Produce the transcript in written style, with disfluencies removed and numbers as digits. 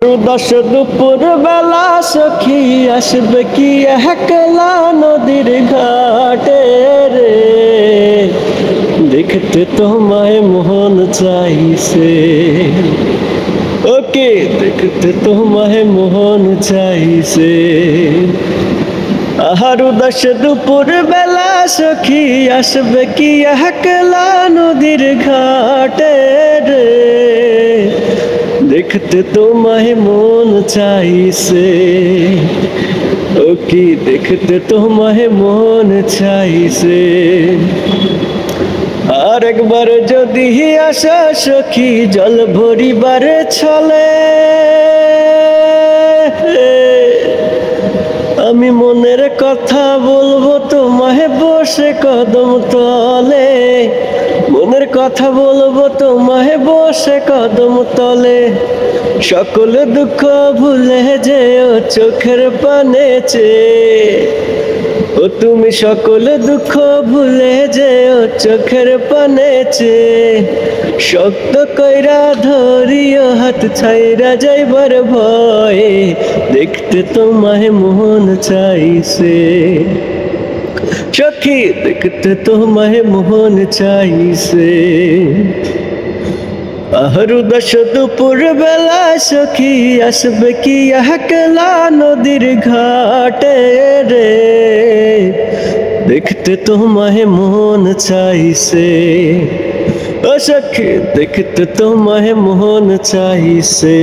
দশ দুপুর বেলা সখী আসবে কি একলা নদীর ঘাটে রে, দেখতে তোমায় মন চাইছে। ওকে, দেখতে তোমায় মন চাইছে। আহারু দশ দুপুর বেলা সখী আসবে কি একলা নদীর ঘাটে রে, দেখতে তোমায় মন চাইছে। ও কি দেখতে তোমায় মন চাইছে। আর একবার যদি আসা সখী জল ভরিবার ছলে, আমি মনের কথা বলবো তোমায় বসে কদম তলে। মনের কথা বলবো তোমায় বসে কদম তলে। সকল দুঃখ ভুলে যেও চোখের পানে চেয়ে। ও তুমি সকল দুঃখ ভুলে যেও চোখের পানে চেয়ে। শক্ত কইরা ধরিও হাত ছাইরা যাইবার ভয়ে, দেখতে তোমায় মন চাইছে। সখী দেখতে তোমায় মন চাইছে। আহারু দশ দুপুর বেলা সখী আসবে কি একলা নদীর ঘাটে রে, দেখতে তোমায় মন চাইছে। ও সখী দেখতে তোমায় মন চাইছে।